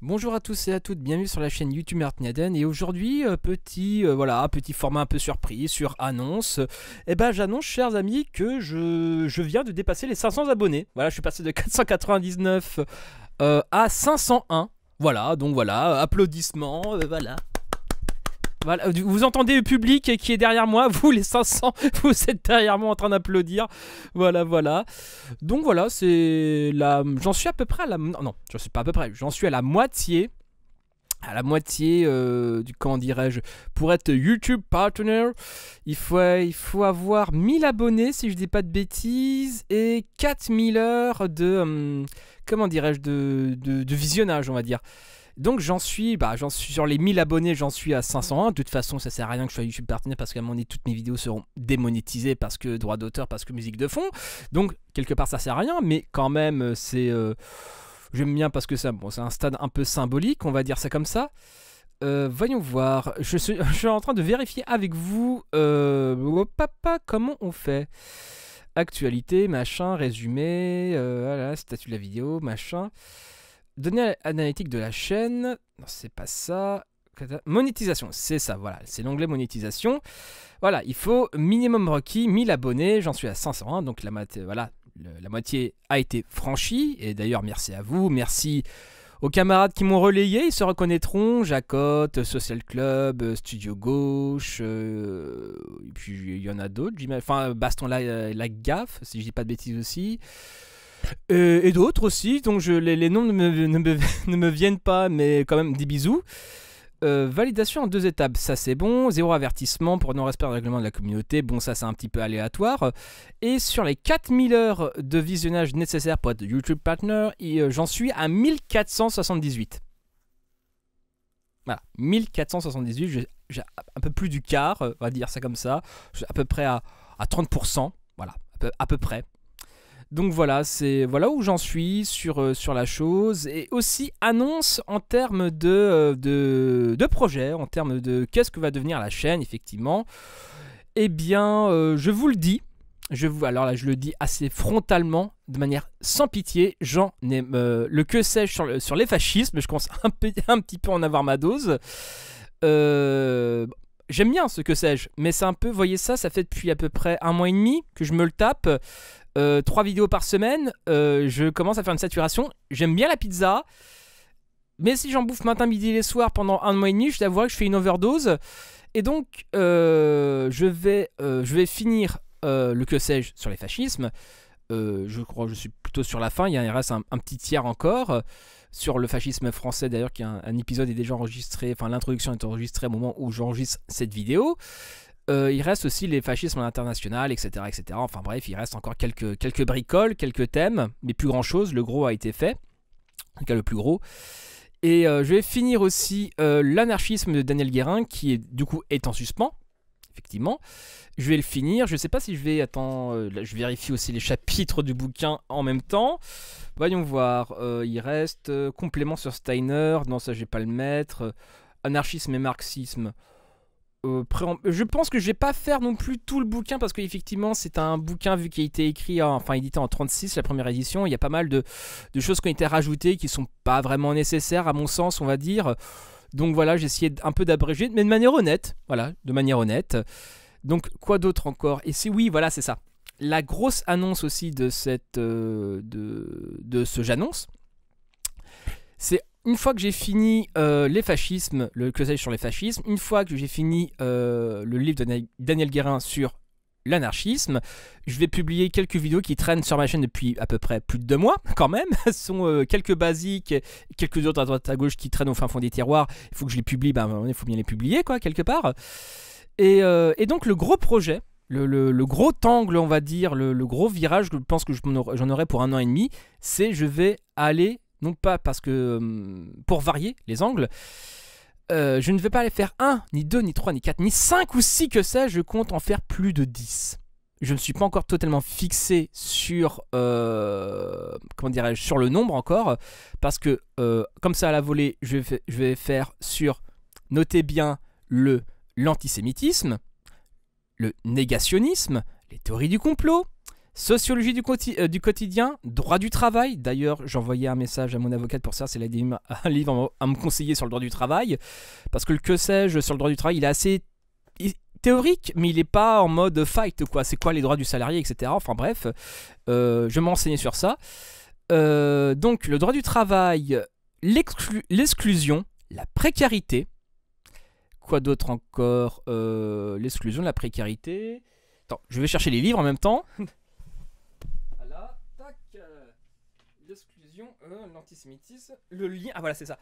Bonjour à tous et à toutes, bienvenue sur la chaîne YouTube Mertniaden. Et aujourd'hui, petit format un peu surprise sur annonce. Et ben j'annonce, chers amis, que je viens de dépasser les 500 abonnés. Voilà, je suis passé de 499 à 501. Voilà, donc voilà, applaudissements, voilà. Voilà, vous entendez le public qui est derrière moi, vous les 500, vous êtes derrière moi en train d'applaudir. Voilà, voilà. Donc voilà, c'est la. J'en suis à peu près à la. Non, j'en suis pas à peu près. J'en suis à la moitié. À la moitié du. Comment dirais-je. Pour être YouTube Partner, il faut avoir 1000 abonnés, si je dis pas de bêtises, et 4000 heures de. Comment dirais-je. De visionnage, on va dire. Donc j'en suis sur les 1000 abonnés, j'en suis à 501. De toute façon, ça sert à rien que je sois YouTube Partner parce qu'à un moment donné, toutes mes vidéos seront démonétisées parce que droit d'auteur, parce que musique de fond. Donc quelque part, ça sert à rien, mais quand même, j'aime bien parce que c'est un stade un peu symbolique, on va dire ça comme ça. Voyons voir. Je suis en train de vérifier avec vous. Papa, comment on fait? Actualité, machin, résumé, voilà, statut de la vidéo, machin. Données analytiques de la chaîne. Non, c'est pas ça. Monétisation, c'est ça, voilà. C'est l'onglet monétisation. Voilà, il faut minimum requis 1000 abonnés. J'en suis à 501. Donc la moitié a été franchie. Et d'ailleurs, merci à vous. Merci aux camarades qui m'ont relayé. Ils se reconnaîtront. Jacotte, Social Club, Studio Gauche. Et puis il y en a d'autres. Enfin, Baston la Gaffe, si je dis pas de bêtises aussi. Et d'autres aussi, donc les noms ne me viennent pas, mais quand même des bisous. Validation en 2 étapes, ça c'est bon. 0 avertissement pour non-respect du règlement de la communauté, bon ça c'est un petit peu aléatoire. Et sur les 4000 heures de visionnage nécessaires pour être YouTube Partner, j'en suis à 1478. Voilà, 1478, j'ai un peu plus du quart, on va dire ça comme ça. Je suis à peu près à 30%, voilà, à peu près. Donc voilà, c'est voilà où j'en suis sur la chose. Et aussi annonce en termes de projet, en termes de qu'est-ce que va devenir la chaîne, effectivement. Eh bien, je vous le dis. Alors là, je le dis assez frontalement, de manière sans pitié. J'en ai le que sais-je sur les fascismes. Je commence un petit peu à en avoir ma dose. J'aime bien ce que sais-je, mais c'est un peu, voyez ça fait depuis à peu près 1 mois et demi que je me le tape. 3 vidéos par semaine, je commence à faire une saturation. J'aime bien la pizza, mais si j'en bouffe matin, midi et les soirs pendant 1 mois et demi, je t'avoue que je fais une overdose. Et donc, je vais finir le que sais-je sur les fascismes. Je crois que je suis plutôt sur la fin. Il reste un petit tiers encore sur le fascisme français. D'ailleurs, un épisode est déjà enregistré. Enfin, l'introduction est enregistrée au moment où j'enregistre cette vidéo. Il reste aussi les fascismes international, etc., etc. Enfin bref, il reste encore quelques bricoles, quelques thèmes, mais plus grand chose. Le gros a été fait, en tout cas le plus gros. Et je vais finir aussi l'anarchisme de Daniel Guérin, qui du coup est en suspens, effectivement. Je vais le finir. Je ne sais pas si je vais... Attends, là, je vérifie aussi les chapitres du bouquin en même temps. Voyons voir. Il reste complément sur Steiner. Non, ça je vais pas le mettre. Anarchisme et marxisme. Je pense que je vais pas faire non plus tout le bouquin parce qu'effectivement c'est un bouquin vu qu'il a été écrit, édité en 36, la première édition. Il y a pas mal de choses qui ont été rajoutées qui sont pas vraiment nécessaires à mon sens, on va dire. Donc voilà, j'ai essayé un peu d'abréger, mais de manière honnête. Voilà, de manière honnête. Donc quoi d'autre encore? Et oui, voilà, c'est ça. La grosse annonce aussi de ce j'annonce, c'est une fois que j'ai fini les fascismes, le que sais-je sur les fascismes, une fois que j'ai fini le livre de Daniel Guérin sur l'anarchisme, je vais publier quelques vidéos qui traînent sur ma chaîne depuis à peu près plus de 2 mois, quand même. Ce sont quelques basiques, quelques autres à droite à gauche qui traînent au fin fond des tiroirs. Il faut que je les publie, il faut bien les publier, quoi, quelque part. Et donc le gros projet, le gros angle, on va dire, le gros virage, je pense que j'en aurai pour 1 an et demi, c'est je vais aller... Non pas parce que, pour varier les angles, je ne vais pas aller faire 1, ni 2, ni 3, ni 4, ni 5 ou 6 que ça, je compte en faire plus de 10. Je ne suis pas encore totalement fixé sur, comment dirais-je, sur le nombre encore, parce que, comme ça à la volée, je vais faire sur, notez bien, l'antisémitisme, le négationnisme, les théories du complot, Sociologie du quotidien, droit du travail. D'ailleurs, j'envoyais un message à mon avocate pour ça, c'est un livre à me conseiller sur le droit du travail. Parce que le que sais-je sur le droit du travail, il est assez théorique, mais il n'est pas en mode fight, quoi. C'est quoi les droits du salarié, etc. Enfin bref, je vais m'enseigner sur ça. Donc, le droit du travail, l'exclusion, la précarité. Quoi d'autre encore? L'exclusion, la précarité. Attends, je vais chercher les livres en même temps. Voilà, tac. L'exclusion, l'antisémitisme, le lien. Ah voilà, c'est ça.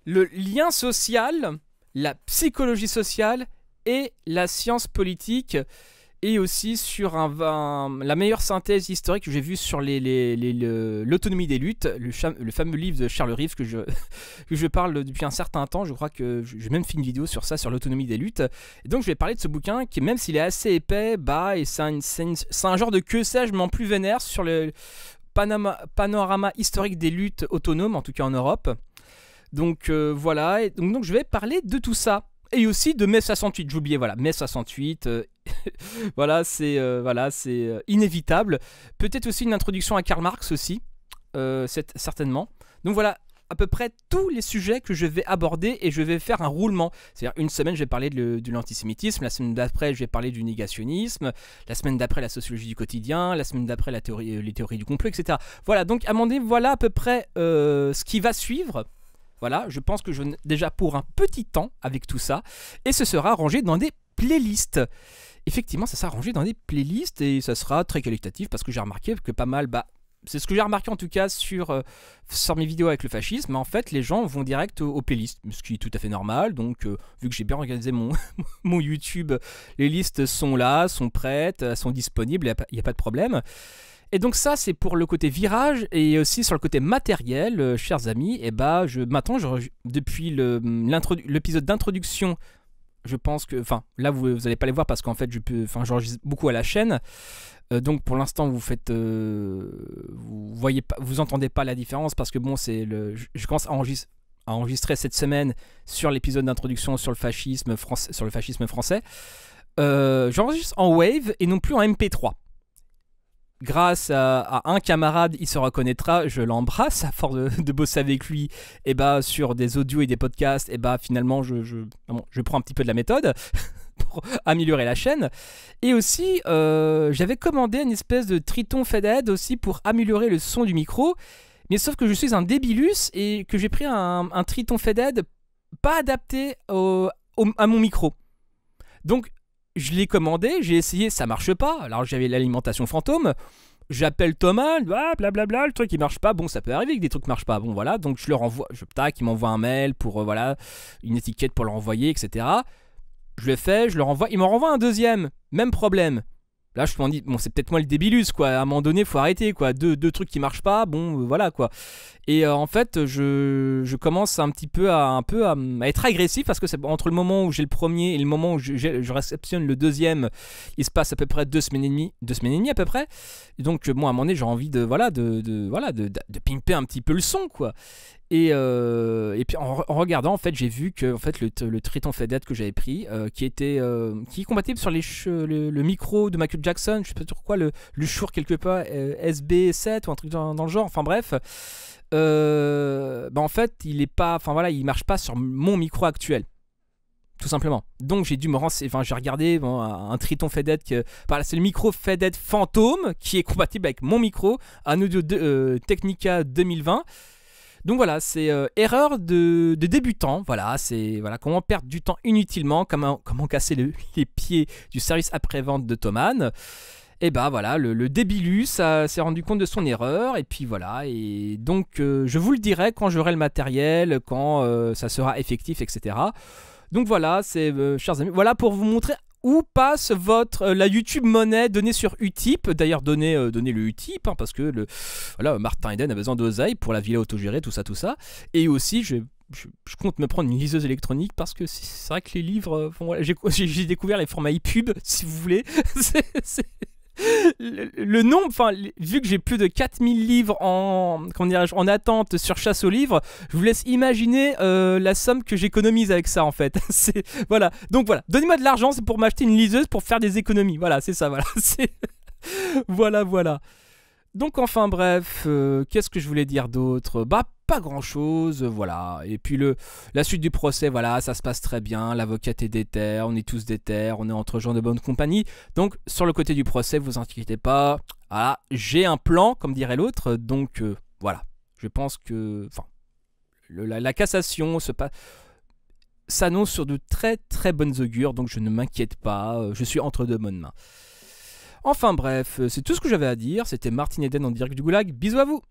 Le lien social, la psychologie sociale et la science politique. Et aussi sur la meilleure synthèse historique que j'ai vue sur l'autonomie des luttes, le fameux livre de Charles Rives que je parle depuis un certain temps. Je crois que j'ai même fait une vidéo sur ça, sur l'autonomie des luttes. Et donc je vais parler de ce bouquin qui, même s'il est assez épais, et c'est un genre de que sais-je, mais en plus vénère sur le panorama historique des luttes autonomes, en tout cas en Europe. Donc voilà, et donc je vais parler de tout ça. Et aussi de mai 68, j'oubliais, voilà, mai 68, voilà, c'est inévitable. Peut-être aussi une introduction à Karl Marx aussi, certainement. Donc voilà, à peu près tous les sujets que je vais aborder et je vais faire un roulement. C'est-à-dire une semaine, je vais parler de l'antisémitisme, la semaine d'après, je vais parler du négationnisme, la semaine d'après, la sociologie du quotidien, la semaine d'après, les théories du complot, etc. Voilà, donc à mon avis, voilà à peu près ce qui va suivre. Voilà, je pense que je déjà pour un petit temps avec tout ça, et ce sera rangé dans des playlists. Effectivement, ça sera rangé dans des playlists et ça sera très qualitatif parce que j'ai remarqué que pas mal, c'est ce que j'ai remarqué en tout cas sur mes vidéos avec le fascisme, mais en fait les gens vont direct aux playlists, ce qui est tout à fait normal. Donc vu que j'ai bien organisé mon YouTube, les listes sont là, sont prêtes, sont disponibles, il n'y a pas de problème. Et donc ça c'est pour le côté virage, et aussi sur le côté matériel, chers amis, et maintenant depuis l'épisode d'introduction, je pense que, enfin là vous n'allez pas les voir parce qu'en fait j'enregistre beaucoup à la chaîne, donc pour l'instant vous entendez pas la différence parce que bon je commence à enregistrer cette semaine sur l'épisode d'introduction sur le fascisme français, j'enregistre en Wave et non plus en MP3. Grâce à un camarade, il se reconnaîtra, je l'embrasse, à force de bosser avec lui, et sur des audios et des podcasts, et finalement je prends un petit peu de la méthode pour améliorer la chaîne. Et aussi, j'avais commandé une espèce de Triton Faded aussi pour améliorer le son du micro, mais sauf que je suis un débilus et que j'ai pris un Triton Faded pas adapté à mon micro. Donc je l'ai commandé, j'ai essayé, ça marche pas. Alors j'avais l'alimentation fantôme, j'appelle Thomas, blablabla, le truc il marche pas. Bon, ça peut arriver que des trucs marchent pas. Bon voilà, donc je leur envoie, il m'envoie un mail pour une étiquette pour leur envoyer, etc. Je le fais, je leur envoie, ils m'en renvoient un deuxième, même problème. Là je me dis, bon c'est peut-être moi le débilus quoi, à un moment donné faut arrêter quoi, deux trucs qui marchent pas, bon voilà quoi. Et en fait je commence un peu à être agressif parce que c'est entre le moment où j'ai le premier et le moment où je réceptionne le deuxième, il se passe à peu près 2 semaines et demie à peu près. Et donc bon à un moment donné j'ai envie de pimper un petit peu le son quoi. Et puis en regardant en fait j'ai vu que en fait le Triton Faded que j'avais pris qui est compatible sur le micro de Michael Jackson, je sais pas sur quoi, le Shure quelque part, SB7 ou un truc dans le genre, enfin bref, en fait il marche pas sur mon micro actuel tout simplement. Donc j'ai dû me renseigner, j'ai regardé un Triton Faded c'est le micro Faded Phantom qui est compatible avec mon micro, un Audio Technica 2020. Donc voilà, c'est erreur de débutant. Voilà, c'est comment perdre du temps inutilement, comment casser les pieds du service après-vente de Thomann. Et voilà, le débilus s'est rendu compte de son erreur. Et puis voilà, et donc je vous le dirai quand j'aurai le matériel, quand ça sera effectif, etc. Donc voilà, chers amis, voilà pour vous montrer où passe la YouTube monnaie donnée sur Utip. D'ailleurs, donnez le Utip, parce que Martin Eden a besoin d'oseille pour la villa autogérée, tout ça. Et aussi, je compte me prendre une liseuse électronique parce que c'est vrai que les livres, j'ai découvert les formats EPUB, si vous voulez. Le nombre, vu que j'ai plus de 4000 livres en attente sur Chasse aux livres, je vous laisse imaginer la somme que j'économise avec ça en fait. Voilà, donc voilà, donnez-moi de l'argent, c'est pour m'acheter une liseuse pour faire des économies. Voilà, c'est ça, voilà. Voilà, voilà. Donc enfin bref, qu'est-ce que je voulais dire d'autre? Bah pas grand chose, voilà. Et puis la suite du procès, voilà, ça se passe très bien. L'avocate est déter, on est tous déter, on est entre gens de bonne compagnie. Donc sur le côté du procès, vous inquiétez pas. Voilà, j'ai un plan, comme dirait l'autre. Donc voilà, je pense que, enfin, la cassation s'annonce sur de très très bonnes augures. Donc je ne m'inquiète pas, je suis entre de bonnes mains. Enfin bref, c'est tout ce que j'avais à dire. C'était Martin Eden en direct du Goulag. Bisous à vous!